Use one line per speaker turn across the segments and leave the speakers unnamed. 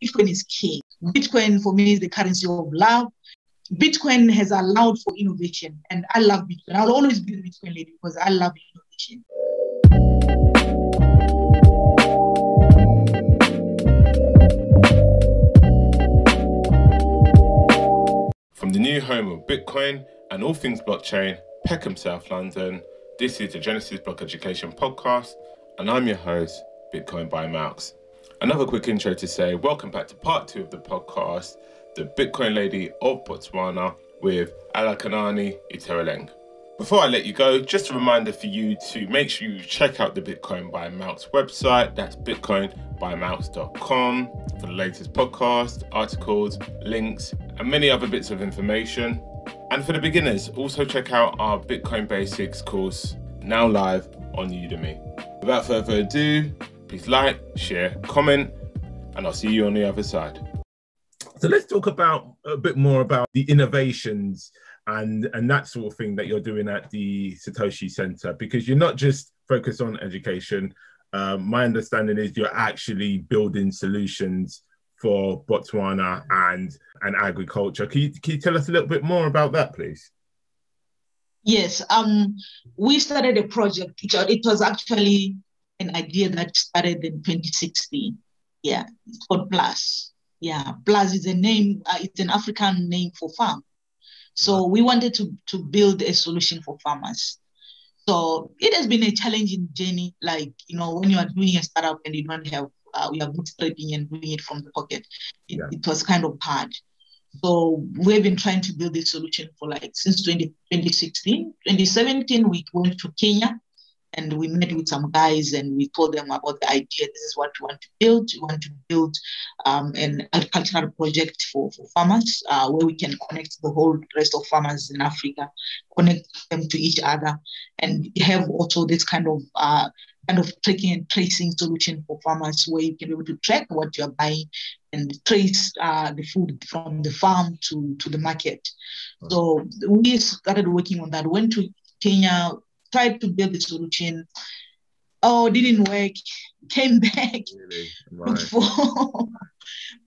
Bitcoin is king. Bitcoin for me is the currency of love. Bitcoin has allowed for innovation, and I love Bitcoin. I'll always be the Bitcoin lady because I love innovation.
From the new home of Bitcoin and all things blockchain, Peckham, South London, this is the Genesis Block Education Podcast, and I'm your host, Bitcoin by Malks. Another quick intro to say, welcome back to part 2 of the podcast, the Bitcoin Lady of Botswana with Alakanani Itereleng. Before I let you go, just a reminder for you to make sure you check out the Bitcoin by Malks website. That's bitcoinbymalks.com for the latest podcasts, articles, links, and many other bits of information. And for the beginners, also check out our Bitcoin Basics course, now live on Udemy. Without further ado, please like, share, comment, and I'll see you on the other side. So let's talk about a bit more about the innovations and that sort of thing that you're doing at the Satoshi Centre, because you're not just focused on education. My understanding is you're actually building solutions for Botswana and agriculture. Can you tell us a little bit more about that, please?
Yes, we started a project. It was actually an idea that started in 2016. Yeah, it's called Plus. Yeah, Plus is a name. It's an African name for farm. So we wanted to build a solution for farmers. So it has been a challenging journey. Like, when you are doing a startup and you don't have, we are bootstrapping and doing it from the pocket, it was kind of hard. So we've been trying to build this solution for since 2016. 2017, we went to Kenya and we met with some guys and we told them about the idea. This is what we want to build. We want to build an agricultural project for farmers where we can connect the whole rest of farmers in Africa, connect them to each other, and have also this kind of tracking and tracing solution for farmers where you can be able to track what you're buying and trace the food from the farm to the market. So we started working on that, went to Kenya, tried to build the solution. Oh, didn't work. Came back, really? Right.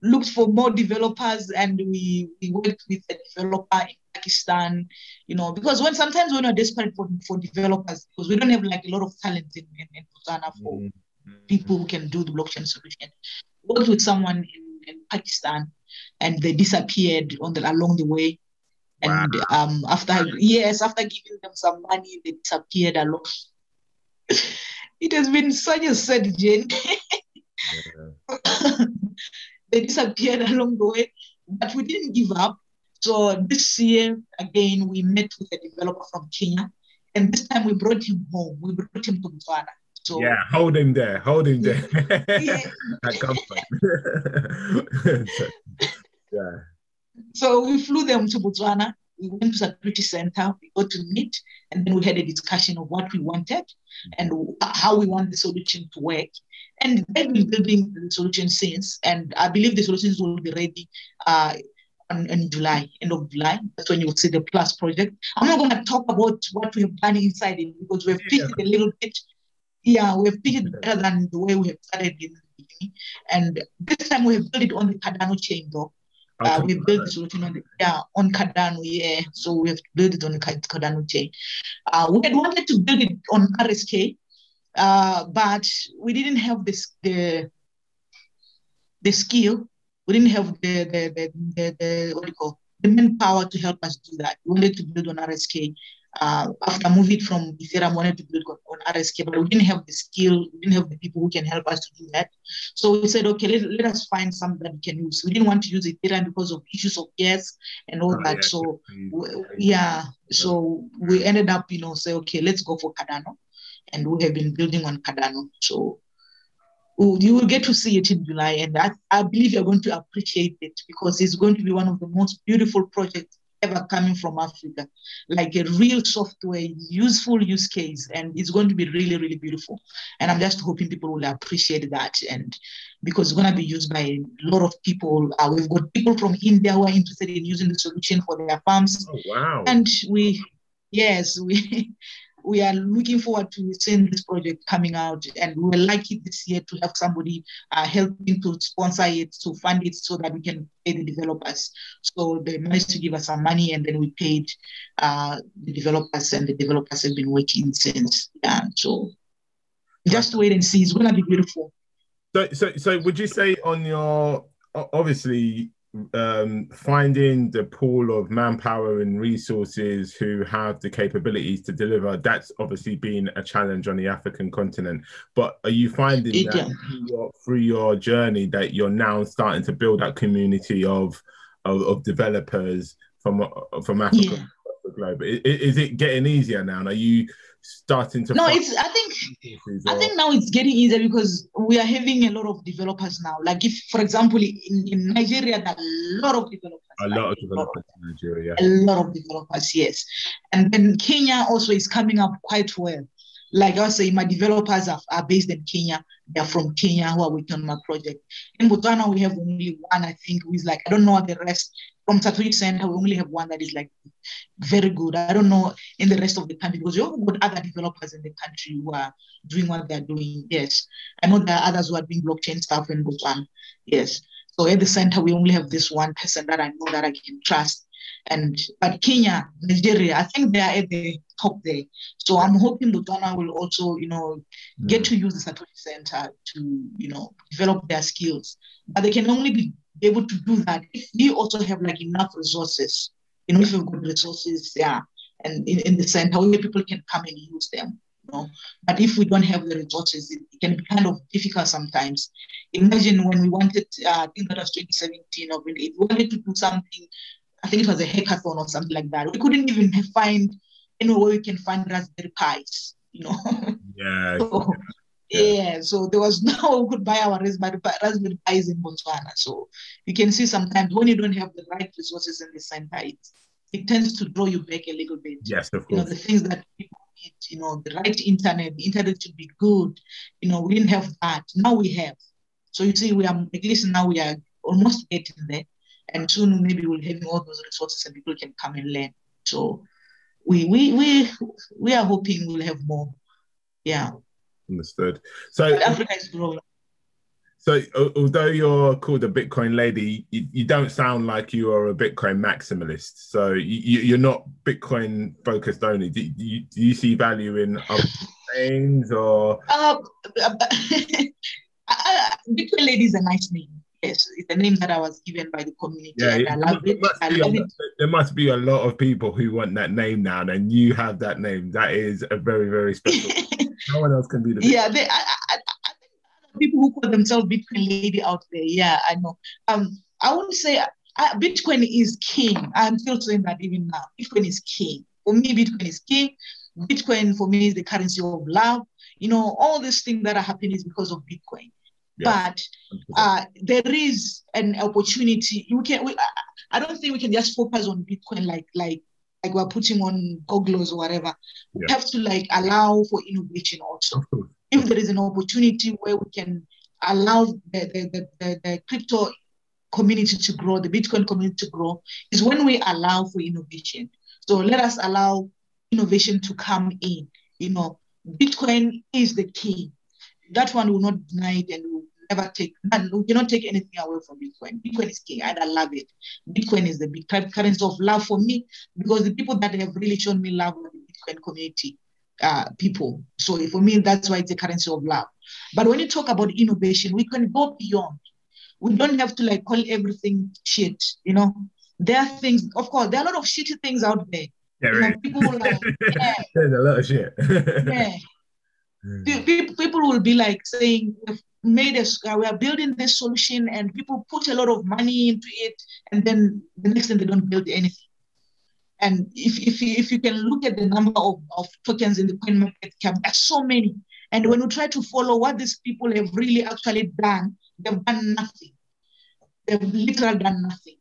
looked for more developers, and we worked with a developer in Pakistan. Because sometimes when we're desperate for developers, because we don't have a lot of talent in Botswana for people who can do the blockchain solution. Worked with someone in Pakistan, and they disappeared along the way. And after giving them some money, they disappeared along. It has been such a sad journey. They disappeared along the way, but we didn't give up. So this year, again, we met with a developer from Kenya, and this time we brought him home. We brought him to Botswana. So,
yeah, hold him there.
Yeah.
At comfort. Yeah.
So we flew them to Botswana. We went to Satoshi Centre. We got to meet, and then we had a discussion of what we wanted and how we want the solution to work. And they've been building the solution since, and I believe the solutions will be ready in July, end of July. That's when you will see the Plus project. I'm not going to talk about what we have done inside it because we've pitched it a little bit. Yeah, we have pitched it better than the way we have started in the beginning. And this time we have built it on the Cardano chain, though. We built the solution on Cardano, yeah. So we have built it on the Cardano chain. We had wanted to build it on RSK, but we didn't have the skill. We didn't have the manpower to help us do that. We wanted to build on RSK. After moving from Ethereum, wanted to build on RSK, but we didn't have the skill, we didn't have the people who can help us to do that. So we said, okay, let us find something that we can use. We didn't want to use Ethereum because of issues of gas and all that. Yeah. So we ended up, say, okay, let's go for Cardano. And we have been building on Cardano. So you will get to see it in July. And I believe you're going to appreciate it because it's going to be one of the most beautiful projects ever coming from Africa, like a real software, useful use case, and it's going to be really, really beautiful. And I'm just hoping people will appreciate that, and because it's going to be used by a lot of people. We've got people from India who are interested in using the solution for their farms.
Oh, wow.
And we are looking forward to seeing this project coming out, and we were lucky this year to have somebody helping to sponsor it, to fund it, so that we can pay the developers. So they managed to give us some money, and then we paid the developers, and the developers have been working since. Yeah, so just wait and see. It's gonna be beautiful.
So would you say on your, obviously, finding the pool of manpower and resources who have the capabilities to deliver, that's obviously been a challenge on the African continent. But are you finding that through your journey that you're now starting to build that community of developers from Africa across the globe? Is it getting easier now? Are you starting to?
No, I think now it's getting easier because we are having a lot of developers now. Like if, for example, in Nigeria, there are a lot of developers.
A lot of developers in Nigeria.
A lot of developers, yes. And then Kenya also is coming up quite well. Like I say, my developers are based in Kenya. They're from Kenya who are working on my project. In Botswana, we have only one, I think, who is like, I don't know the rest. From Satoshi Centre, we only have one that is like very good. I don't know in the rest of the country because you have got other developers in the country who are doing what they're doing. Yes. I know there are others who are doing blockchain stuff in Botswana. Yes. So at the center, we only have this one person that I know that I can trust. But Kenya, Nigeria, I think they are at the top there. So I'm hoping Botswana will also, get to use the Satoshi Centre to, develop their skills. But they can only be able to do that if we also have like enough resources. If we've got resources, and in the center where people can come and use them. But if we don't have the resources, it can be kind of difficult sometimes. Imagine when we wanted, I think that was 2017 or 2018, we wanted to do something. I think it was a hackathon or something like that. We couldn't even find anywhere where we can find Raspberry Pis,
Yeah.
So there was no we could buy our Raspberry Pis in Botswana. So you can see sometimes when you don't have the right resources in the center, it tends to draw you back a little bit.
Yes, of course.
The things that people need, the right internet, the internet should be good. We didn't have that. Now we have. So you see, at least now we are almost getting there. And soon maybe we'll have all those resources and people can come and learn. So we are hoping we'll have more. Yeah.
Understood. So
Africa is growing.
So although you're called a Bitcoin lady, you don't sound like you are a Bitcoin maximalist. So you're not Bitcoin focused only. Do you see value in other things or?
Bitcoin lady is a nice name. Yes, it's a name that I was given by the community.
Yeah,
and I love it.
There must be a lot of people who want that name now, and you have that name. That is a very, very special. No one else can be the Bitcoin.
Yeah, I think people who call themselves Bitcoin lady out there. Yeah, I know. I wouldn't say Bitcoin is king. I'm still saying that even now. Bitcoin is king. For me, Bitcoin is king. Bitcoin for me is the currency of love. All these things that are happening is because of Bitcoin. Yes. But there is an opportunity. I don't think we can just focus on Bitcoin like we're putting on goggles or whatever. We have to allow for innovation also. If there is an opportunity where we can allow the crypto community to grow, the Bitcoin community to grow, is when we allow for innovation. So let us allow innovation to come in. Bitcoin is the key. That one will not deny it, and will never take. We cannot take anything away from Bitcoin. Bitcoin is king, and I love it. Bitcoin is the big currency of love for me, because the people that have really shown me love are the Bitcoin community people. So for me, that's why it's a currency of love. But when you talk about innovation, we can go beyond. We don't have to call everything shit. There are things. Of course, there are a lot of shitty things out there. People
there's a lot of shit.
People will be saying, we are building this solution, and people put a lot of money into it, and then the next thing they don't build anything. And if you can look at the number of tokens in the coin market cap, there's so many. And when you try to follow what these people have really actually done, they've done nothing. They've literally done nothing,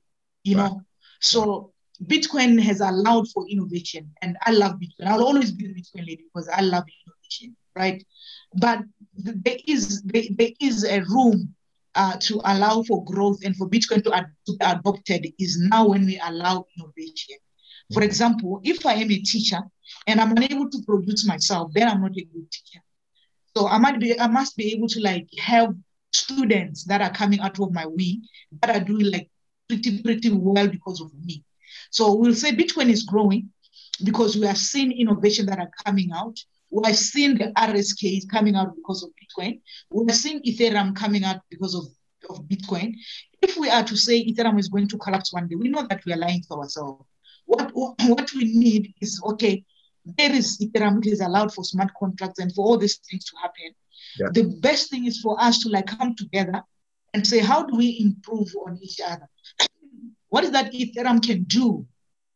Wow. So Bitcoin has allowed for innovation, and I love Bitcoin. I'll always be a Bitcoin lady because I love innovation, right? But there is a room to allow for growth and for Bitcoin to be adopted is now when we allow innovation. For example, if I am a teacher and I'm unable to produce myself, then I'm not a good teacher. So I must be able to like have students that are coming out of my wing that are doing like pretty well because of me. So we'll say Bitcoin is growing because we have seen innovation that are coming out. We have seen the RSK coming out because of Bitcoin. We have seen Ethereum coming out because of Bitcoin. If we are to say Ethereum is going to collapse one day, we know that we are lying to ourselves. What we need is, okay, there is Ethereum, it is allowed for smart contracts and for all these things to happen. Yeah. The best thing is for us to like come together and say, how do we improve on each other? What is that Ethereum can do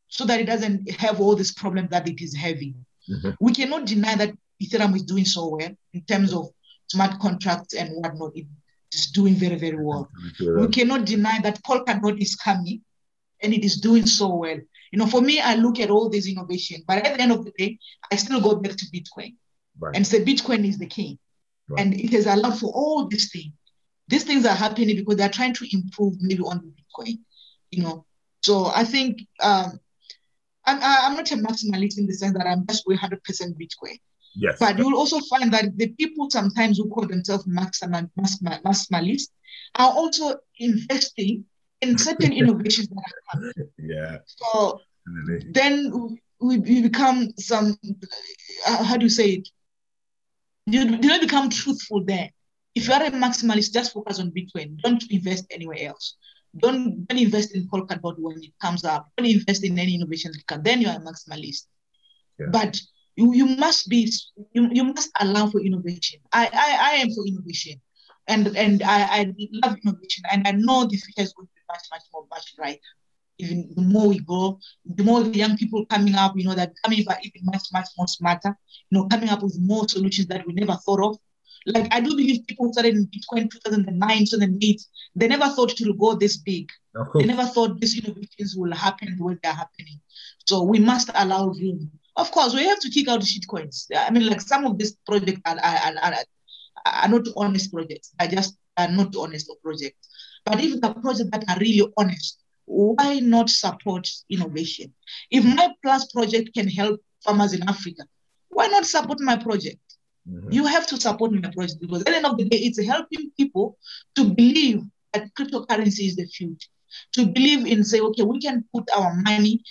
so that it doesn't have all these problems that it is having? Mm-hmm. We cannot deny that Ethereum is doing so well in terms of smart contracts and whatnot. It is doing very well. We cannot deny that Polkadot is coming and it is doing so well. You know, for me, I look at all this innovation, but at the end of the day, I still go back to Bitcoin and say Bitcoin is the king. Right. And it has allowed for all these things. These things are happening because they're trying to improve maybe on Bitcoin, you know. So I think I'm not a maximalist in the sense that I'm just going 100% Bitcoin. Yes. But you will also find that the people sometimes who call themselves maximalists are also investing in certain innovations that are coming.
Yeah.
So definitely. Then we become some, how do you say it? You don't become truthful there. If you are a maximalist, just focus on Bitcoin. Don't invest anywhere else. Don't invest in Polkadot when it comes up. Don't invest in any innovation that can. Then you are a maximalist. Yeah. But you must allow for innovation. I am for innovation, and I love innovation, and I know the future is going to be much brighter. Even the more we go, the more the young people coming up, you know, that coming up even much more smarter, you know, coming up with more solutions that we never thought of. Like, I do believe people started in Bitcoin 2009, 2008. They never thought it will go this big. They never thought these innovations will happen the way they're happening. So we must allow room. Of course, we have to kick out the shitcoins. I mean, like, some of these projects are not honest projects. Are not honest projects. But if the projects that are really honest, why not support innovation? If my Plus project can help farmers in Africa, why not support my project? Mm-hmm. You have to support my project because at the end of the day, it's helping people to believe that cryptocurrency is the future, to believe in, say, okay, we can put our money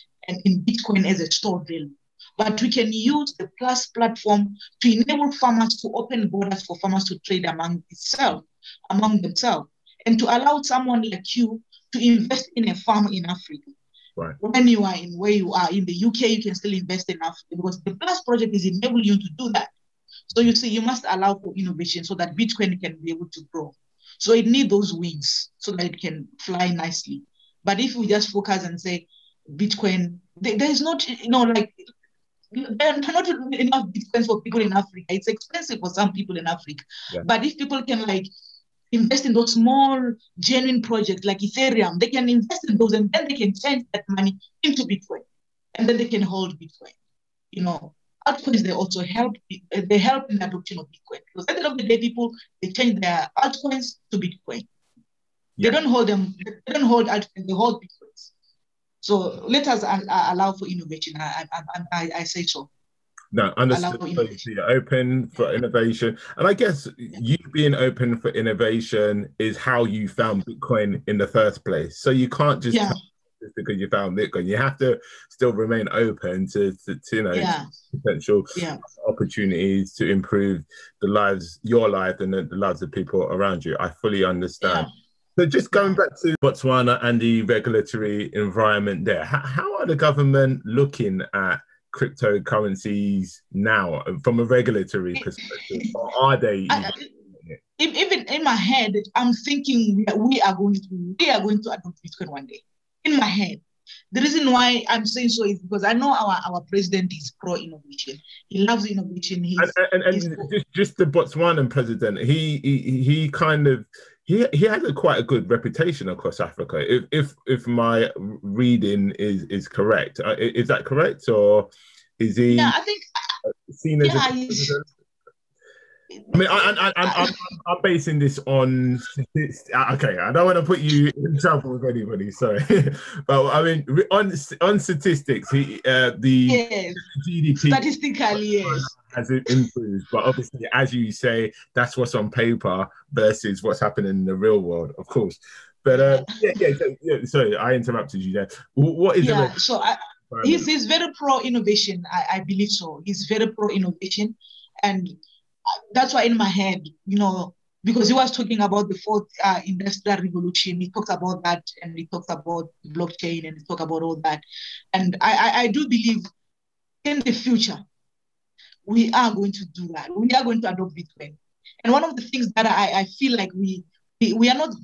in Bitcoin as a stored value, but we can use the Plus platform to enable farmers to open borders for farmers to trade among themselves, and to allow someone like you to invest in a farm in Africa. Right. When you are in where you are in the UK, you can still invest in Africa because the Plus project is enabling you to do that. So you see, you must allow for innovation so that Bitcoin can be able to grow. So it needs those wings so that it can fly nicely. But if we just focus and say Bitcoin, there is not, you know, like, there are not enough Bitcoins for people in Africa. It's expensive for some people in Africa. Yeah. But if people can like invest in those small, genuine projects like Ethereum, they can invest in those and then they can change that money into Bitcoin. And then they can hold Bitcoin. You know, altcoins, they also help in the adoption of Bitcoin. Because at the end of the day, people, they change their altcoins to Bitcoin. Yeah. They don't hold altcoins, they hold Bitcoins. So let us allow for innovation. I say so.
No, understood. So you're open for innovation. And I guess you being open for innovation is how you found Bitcoin in the first place. So you can't just just because you found Bitcoin. You have to still remain open to you know, to potential opportunities to improve your life and the lives of people around you. I fully understand. So just going back to Botswana and the regulatory environment there, how are the government looking at cryptocurrencies now from a regulatory perspective? Or are they?
Even in my head, I'm thinking we are going to adopt Bitcoin one day. In my head, the reason why I'm saying so is because I know our president is pro innovation. He loves innovation.
Just the Botswanan president, he kind of. He has quite a good reputation across Africa. If my reading is correct, is that correct, or is he?
Yeah, I think
seen as a I mean, I'm basing this on okay. I don't want to put you in trouble with anybody, sorry, but I mean on statistics, the
Yes,
GDP
statistically, yes.
has improved, but obviously, as you say, that's what's on paper versus what's happening in the real world, of course. But sorry, I interrupted you there. What is
yeah?
the
So he's very pro innovation. I believe so. He's very pro innovation, and that's why in my head, because he was talking about the fourth industrial revolution, he talks about that, and he talks about blockchain, and he talks about all that, and I do believe in the future we are going to do that. We are going to adopt Bitcoin, and one of the things that I feel like we are not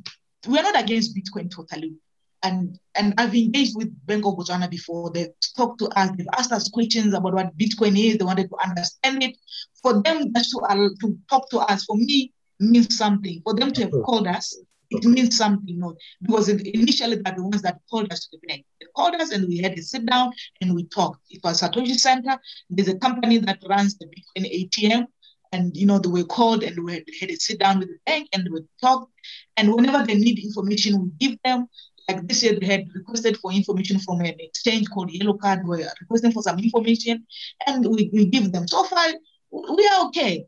against Bitcoin totally. And I've engaged with Bank of Botswana before. They've talked to us, they've asked us questions about what Bitcoin is. They wanted to understand it. For them just to talk to us, for me, means something. For them to have called us, it means something. Because initially they're the ones that called us to the bank. They called us and we had to sit down and we talked. It was Satoshi Centre. There's a company that runs the Bitcoin ATM. And, they were called and we had to sit down with the bank and we talked. And whenever they need information, we give them. Like this year, they had requested for information from an exchange called Yellow Card. We are requesting for some information, and we give them. So far, we are okay.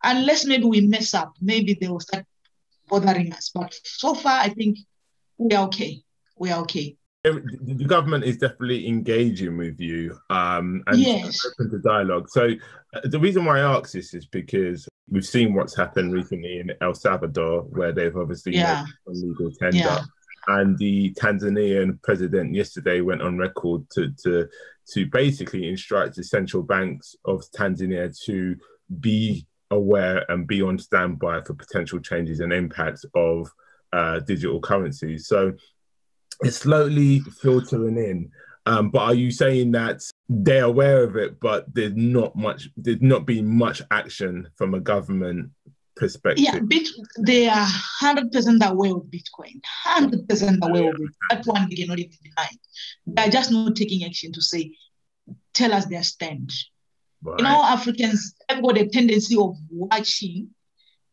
Unless maybe we mess up, maybe they will start bothering us. But so far, I think we are okay. We are okay.
The government is definitely engaging with you and
yes.
open to dialogue. So the reason why I ask this is because we've seen what's happened recently in El Salvador, where they've obviously made a legal tender.
Yeah.
And the Tanzanian president yesterday went on record to basically instruct the central banks of Tanzania to be aware and be on standby for potential changes and impacts of digital currencies. So it's slowly filtering in. But are you saying that they're aware of it, but there's not been much action from a government perspective?
Yeah, they are 100% aware of Bitcoin, 100% aware of it. That one they cannot even deny. They're just not taking action to say, tell us their stand. Right. Africans have got a tendency of watching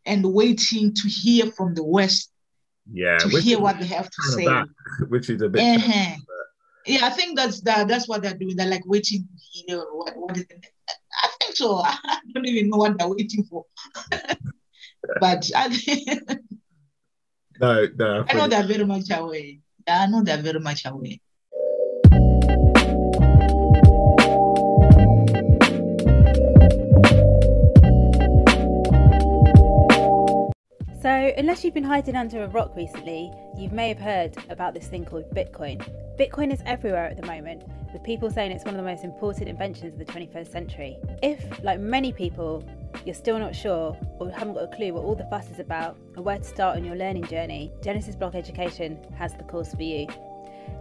and waiting to hear from the West, to hear what they have to say.
Which is a bit...
Yeah, I think that's what they're doing. They're like waiting to hear what is it. I think so. I don't even know what they're waiting for. But I know they're very much away. I know they're very much away.
So, unless you've been hiding under a rock recently, you may have heard about this thing called Bitcoin. Bitcoin is everywhere at the moment, with people saying it's one of the most important inventions of the 21st century. If, like many people, you're still not sure or haven't got a clue what all the fuss is about or where to start on your learning journey, Genesis Block Education has the course for you.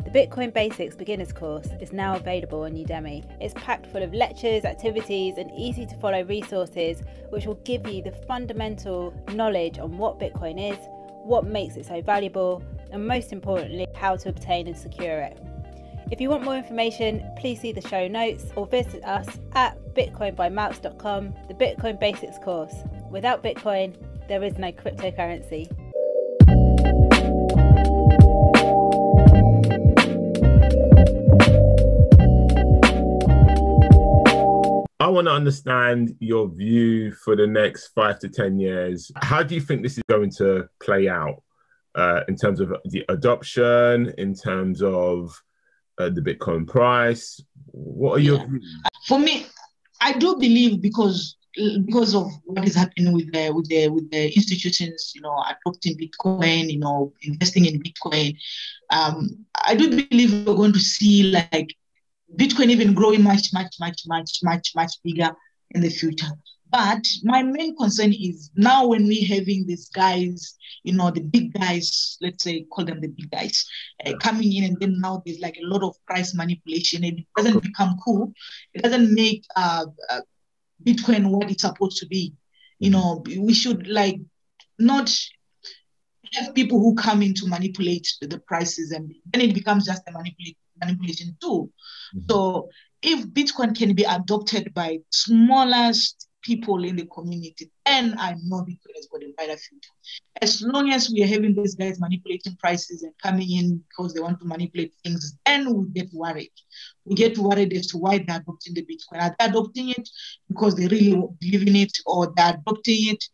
The Bitcoin Basics Beginners course is now available on Udemy. It's packed full of lectures, activities and easy to follow resources which will give you the fundamental knowledge on what Bitcoin is, what makes it so valuable and most importantly how to obtain and secure it. If you want more information, please see the show notes or visit us at bitcoinbymalks.com, the Bitcoin Basics course. Without Bitcoin, there is no cryptocurrency.
I want to understand your view for the next 5 to 10 years. How do you think this is going to play out in terms of the adoption, in terms of the Bitcoin price? What are your views?
For me, I do believe because of what is happening with the institutions, adopting Bitcoin, investing in Bitcoin. I do believe we're going to see like Bitcoin even growing much bigger in the future. But my main concern is now when we're having these guys, the big guys, let's say call them the big guys, coming in, and then now there's like a lot of price manipulation and it doesn't become cool. It doesn't make Bitcoin what it's supposed to be. We should like not have people who come in to manipulate the prices, and then it becomes just a manipulation tool. So if Bitcoin can be adopted by smallest people in the community, then I know Bitcoin has got a brighter future. As long as we are having these guys manipulating prices and coming in because they want to manipulate things, then we get worried. We get worried as to why they're adopting the Bitcoin. Are they adopting it because they really believe in it, or they're adopting it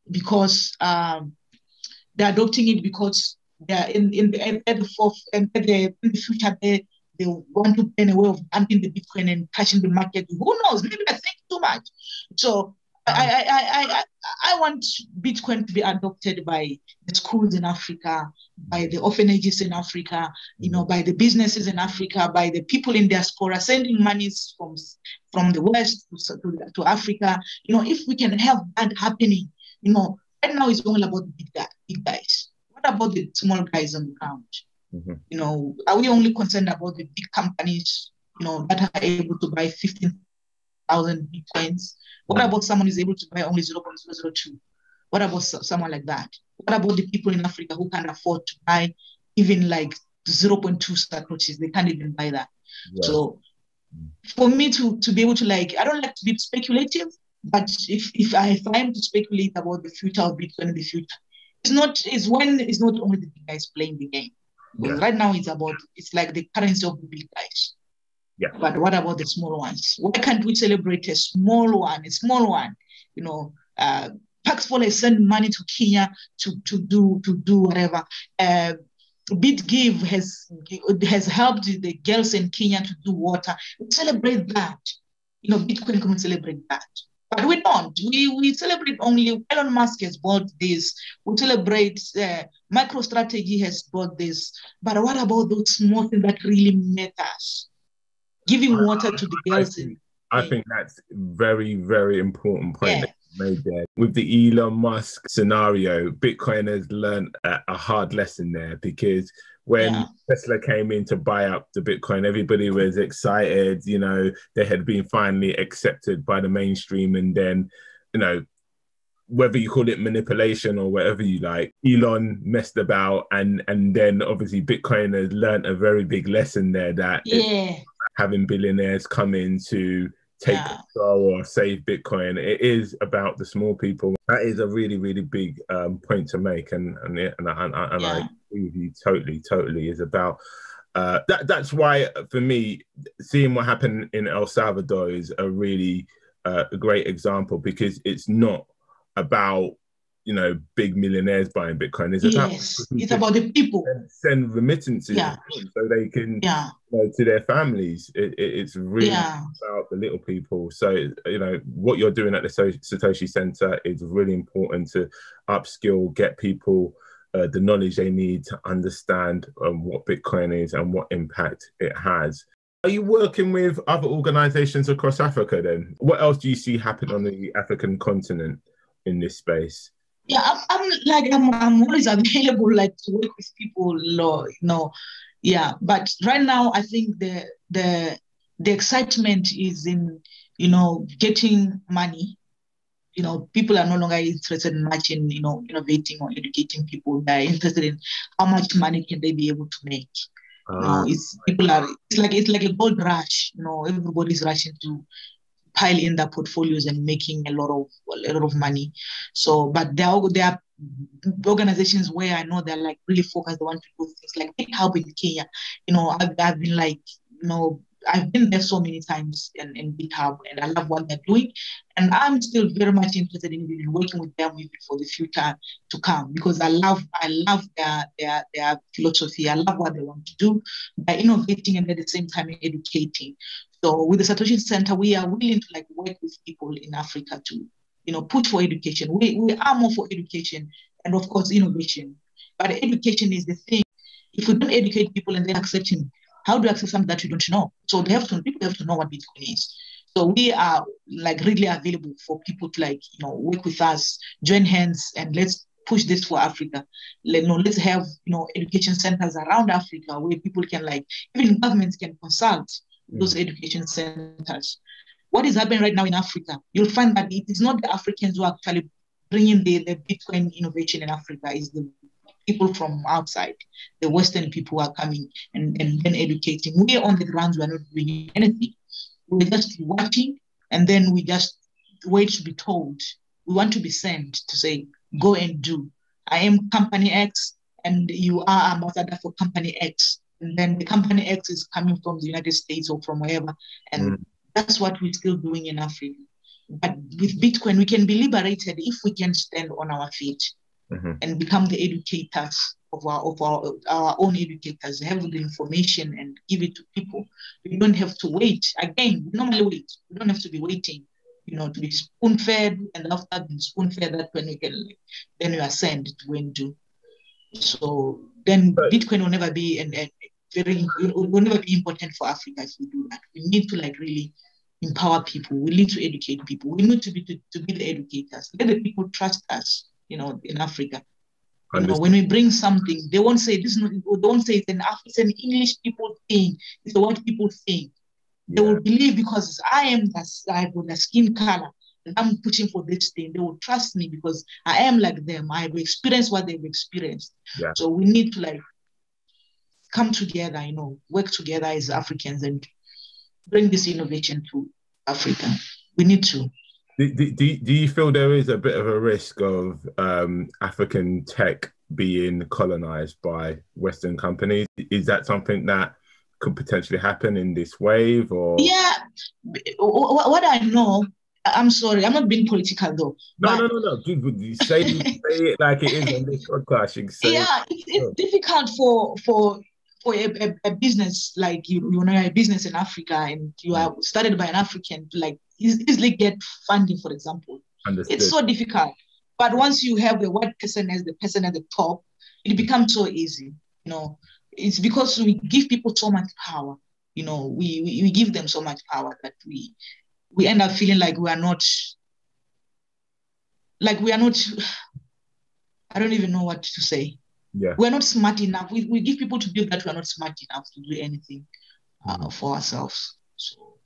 because they're adopting it because they're in the future they want to find a way of dumping the Bitcoin and crashing the market. Who knows? Maybe I think too much. So I want Bitcoin to be adopted by the schools in Africa, by the orphanages in Africa, by the businesses in Africa, by the people in diaspora sending monies from the West to Africa. If we can have that happening, right now it's all about the big guys. What about the small guys on the ground? Are we only concerned about the big companies, that are able to buy 15,000 Bitcoins? What about someone who's able to buy only 0.002? What about someone like that? What about the people in Africa who can afford to buy even like 0.2 Satoshis? They can't even buy that. Yeah. So for me to be able to I don't like to be speculative, but if I am to speculate about the future of Bitcoin in the future, it's not only the big guys playing the game. Yeah. Right now it's like the currency of the big guys. Yeah. But what about the small ones? Why can't we celebrate a small one? Paxful has sent money to Kenya to do whatever. BitGive has helped the girls in Kenya to do water. We celebrate that. Bitcoin can celebrate that. But we don't. We celebrate only Elon Musk has bought this. We celebrate MicroStrategy has bought this. But what about those small things that really matters? Giving water to the girls.
I think that's very, very important point that you made there. With the Elon Musk scenario, Bitcoin has learned a hard lesson there, because when Tesla came in to buy up the Bitcoin, everybody was excited, they had been finally accepted by the mainstream. And then, whether you call it manipulation or whatever you like, Elon messed about. And then obviously Bitcoin has learned a very big lesson there, that having billionaires come in to take control or save Bitcoin. It is about the small people. That is a really, really big point to make. And I agree with you totally is about that's why, for me, seeing what happened in El Salvador is a really great example, because it's not about big millionaires buying Bitcoin.
It's about the people.
Send remittances so they can to their families. It's really about the little people. So what you're doing at the Satoshi Centre is really important to upskill, get people the knowledge they need to understand what Bitcoin is and what impact it has. Are you working with other organizations across Africa then? What else do you see happen on the African continent in this space?
Yeah, I'm always available to work with people, but right now I think the excitement is in getting money. People are no longer interested much in innovating or educating people. They're interested in how much money can they be able to make. It's like a gold rush. Everybody's rushing to pile in their portfolios and making a lot of money. So, but there are organizations where I know they're really focused. They want to do things like Big Help in Kenya. I've been I've been there so many times in Big Hub, and I love what they're doing. And I'm still very much interested in working with them for the future to come, because I love their philosophy. I love what they want to do by innovating and at the same time educating. So with the Satoshi Centre, we are willing to work with people in Africa to, push for education. We are more for education and of course innovation. But education is the thing. If we don't educate people and then accept him, how do you accept something that you don't know? So people have to know what Bitcoin is. So we are really available for people to work with us, join hands, and let's push this for Africa. Let's have education centers around Africa where people can even governments can consult those education centers. What is happening right now in Africa? You'll find that it is not the Africans who are actually bringing the Bitcoin innovation in Africa. It's the people from outside, the Western people are coming and then educating. We're on the ground, we're not doing anything. We're just watching, and then we just wait to be told. We want to be sent to say, go and do. I am company X, and you are ambassador for company X. And then the company X is coming from the United States or from wherever. And that's what we're still doing in Africa. But with Bitcoin, we can be liberated if we can stand on our feet and become the educators of our own educators, have the information and give it to people. We don't have to wait. Again, we normally wait. We don't have to be waiting, to be spoon-fed, and after being spoon-fed, that when we can, then we are sent to go and do. So then Bitcoin will never be will never be important for Africa if we do that. We need to really empower people. We need to educate people. We need to be the educators. Let the people trust us, in Africa. When we bring something, they won't say this. They won't say it's an English people thing. It's what people think. They will believe because I've got a skin color and I'm pushing for this thing. They will trust me because I am like them. I've experienced what they've experienced. Yeah. So we need to come together, work together as Africans and bring this innovation to Africa. We need to.
Do you feel there is a bit of a risk of African tech being colonized by Western companies? Is that something that could potentially happen in this wave? Or
yeah, what I know, I'm sorry, I'm not being political though.
No. Say it like it is on this podcast. You can say
it's difficult for a business like a business in Africa, and you are started by an African to easily get funding, for example.
Understood.
It's so difficult. But once you have the white person as the person at the top, it becomes so easy. It's because we give people so much power. We give them so much power that we end up feeling like we are not. I don't even know what to say.
Yeah.
We're not smart enough. We give people to believe that we're not smart enough to do anything for ourselves. So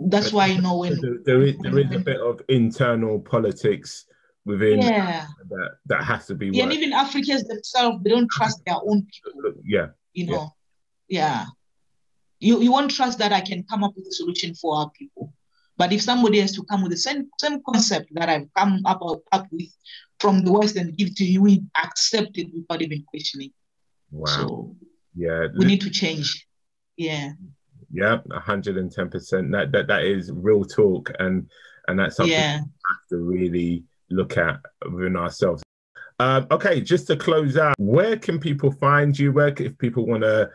that's why when
there is a bit of internal politics within that has to be worked.
And even Africans themselves, they don't trust their own people. You won't trust that I can come up with a solution for our people. But if somebody has to come with the same concept that I've come up with from the West and give to you, we accept it without even questioning.
Wow.
So we need to change. Yeah.
Yeah, 110%. That is real talk, and that's something we have to really look at within ourselves. Okay, just to close out, where can people find you? If people want to,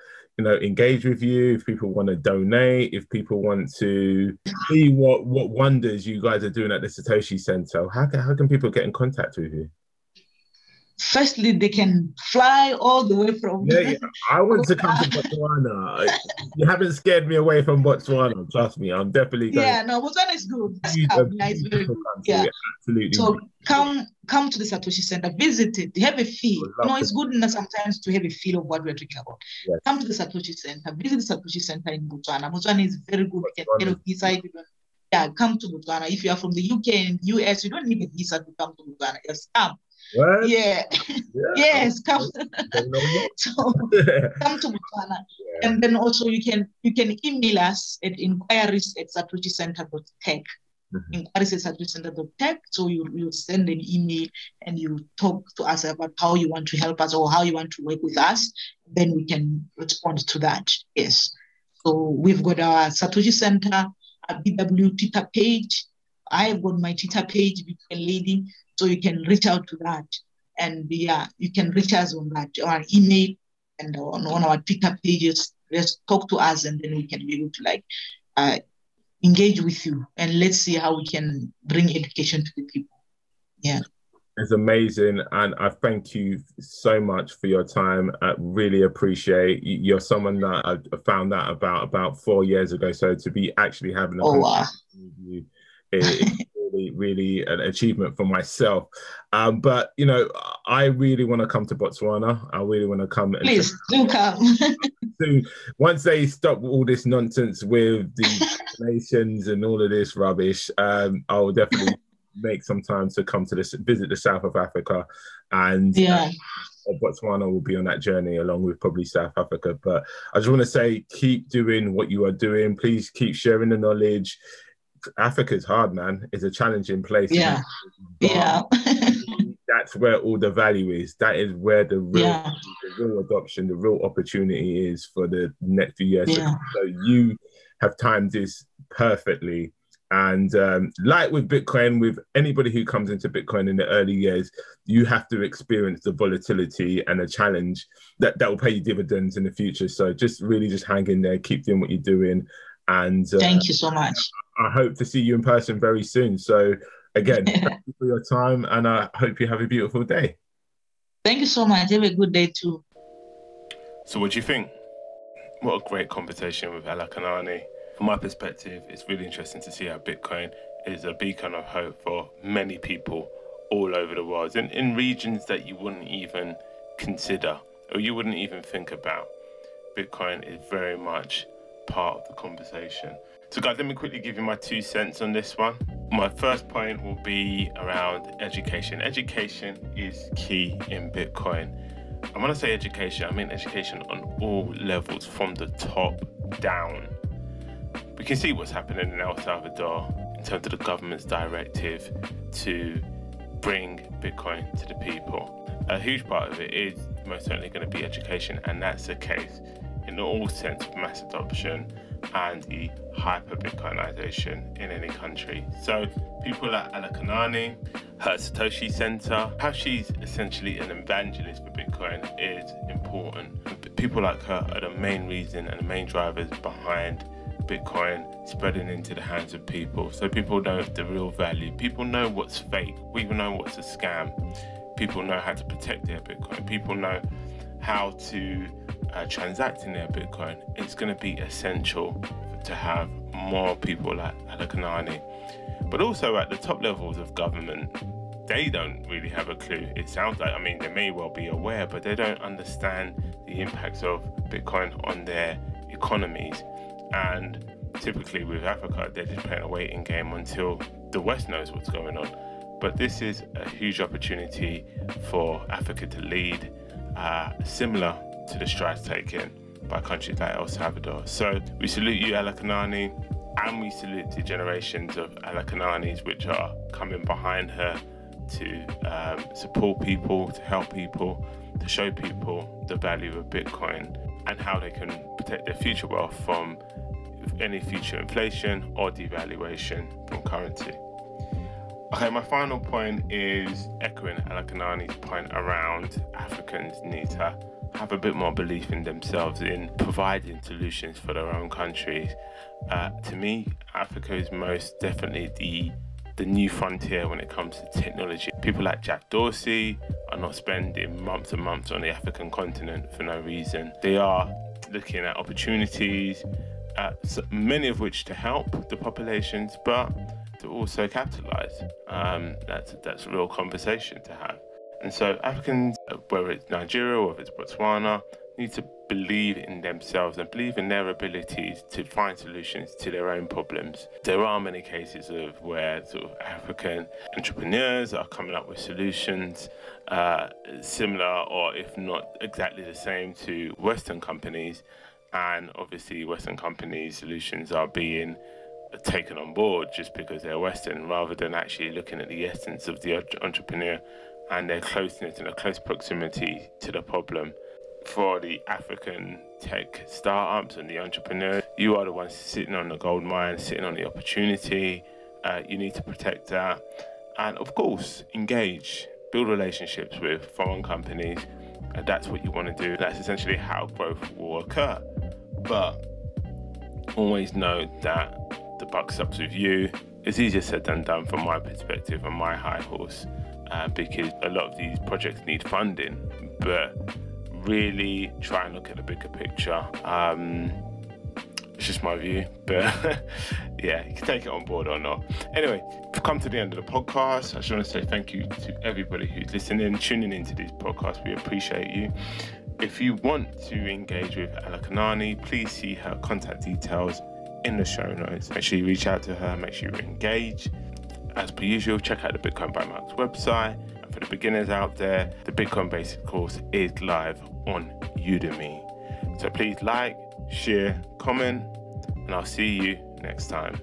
engage with you, if people want to donate, if people want to see what wonders you guys are doing at the Satoshi Centre, how can people get in contact with you?
Firstly, they can fly all the way from.
Yeah. I want to come to Botswana. You haven't scared me away from Botswana. Trust me, I'm definitely going.
Yeah, no, Botswana is good. It's very good. Yeah,
absolutely.
So come to the Satoshi Centre, visit it, have a feel. It's good enough sometimes to have a feel of what we're talking about. Yes. Come to the Satoshi Centre, visit the Satoshi Centre in Botswana. Botswana is very good. You can get a visa. Come to Botswana. If you are from the UK and US, you don't need a visa to come to Botswana. Just come.
What?
Yeah. Yes, come. So come to Botswana, and then also you can email us at inquiries@satoshicentre.tech. Inquiries@satoshicentre.tech. So you send an email and you talk to us about how you want to help us or how you want to work with us. Then we can respond to that. Yes. So we've got our Satoshi Centre, our BW Twitter page. I've got my Twitter page, Bitcoin Lady. So you can reach out to that. And you can reach us on that, or email and on our Twitter pages. Just talk to us, and then we can be able to engage with you. And let's see how we can bring education to the people. Yeah.
It's amazing. And I thank you so much for your time. I really appreciate you're someone that I found out about 4 years ago. So to be actually having a conversation with you is really an achievement for myself. But I really want to come to Botswana. I really want to come.
Please do come.
Soon. Once they stop all this nonsense with the nations and all of this rubbish, I'll definitely make some time to come to visit the south of Africa, and Botswana will be on that journey along with probably South Africa. But I just want to say, keep doing what you are doing. Please keep sharing the knowledge. Africa's hard, man. It's a challenging place.
Yeah.
But
Yeah.
that's where all the value is. That is where the
Yeah.
real adoption, the real opportunity is for the next few years.
Yeah.
So you have timed this perfectly. And like with Bitcoin, with anybody who comes into Bitcoin in the early years, you have to experience the volatility and the challenge that will pay you dividends in the future. So just hang in there, keep doing what you're doing. And
thank you so much.
I hope to see you in person very soon. So again, thank you for your time, and I hope you have a beautiful day.
Thank you so much. Have a good day too.
So what do you think? What a great conversation with Alakanani. From my perspective, it's really interesting to see how Bitcoin is a beacon of hope for many people all over the world, in regions that you wouldn't even consider or you wouldn't even think about. Bitcoin is very much part of the conversation. So guys, let me quickly give you my 2 cents on this one. My first point will be around education. Education is key in Bitcoin. And when I say education, I mean education on all levels, from the top down. We can see what's happening in El Salvador in terms of the government's directive to bring Bitcoin to the people. A huge part of it is most certainly going to be education, and that's the case in all sense of mass adoption and the hyper-Bitcoinization in any country. So people like Alakanani, her Satoshi Centre, how she's essentially an evangelist for Bitcoin is important. People like her are the main reason and the main drivers behind Bitcoin spreading into the hands of people. So people know the real value. People know what's fake. We know what's a scam. People know how to protect their Bitcoin. People know how to transact in their Bitcoin. It's going to be essential to have more people like Alakanani. But also at the top levels of government, they don't really have a clue. It sounds like, I mean, they may well be aware, but they don't understand the impacts of Bitcoin on their economies. And typically with Africa, they're just playing a waiting game until the West knows what's going on. But this is a huge opportunity for Africa to lead, similar to the strides taken by countries like El Salvador. So we salute you, Alakanani, and we salute the generations of Alakananis which are coming behind her to support people, to help people, to show people the value of Bitcoin and how they can protect their future wealth from any future inflation or devaluation from currency. Okay, my final point is echoing Alakanani's point around Africans need to have a bit more belief in themselves, in providing solutions for their own countries. To me, Africa is most definitely the new frontier when it comes to technology. People like Jack Dorsey are not spending months and months on the African continent for no reason. They are looking at opportunities, many of which to help the populations, but to also capitalize. That's a real conversation to have. And so Africans, whether it's Nigeria or whether it's Botswana, need to believe in themselves and believe in their abilities to find solutions to their own problems. There are many cases of where sort of African entrepreneurs are coming up with solutions similar, or if not exactly the same, to Western companies. And obviously Western companies' solutions are being taken on board just because they're Western, rather than actually looking at the essence of the entrepreneur and their closeness and a close proximity to the problem. For the African tech startups and the entrepreneurs, you are the ones sitting on the gold mine, sitting on the opportunity. You need to protect that. And of course, engage, build relationships with foreign companies. That's what you want to do. That's essentially how growth will occur. But always know that the buck stops with you. It's easier said than done from my perspective and my high horse, because a lot of these projects need funding, but really try and look at the bigger picture. It's just my view, but yeah, you can take it on board or not. Anyway, we've come to the end of the podcast. I just want to say thank you to everybody who's listening, tuning into these podcasts. We appreciate you. If you want to engage with Alakanani, please see her contact details in the show notes. Make sure you reach out to her, make sure you engage. As per usual, check out the Bitcoin by Mark's website. And for the beginners out there, the Bitcoin Basic course is live on Udemy. So please like, share, comment, and I'll see you next time.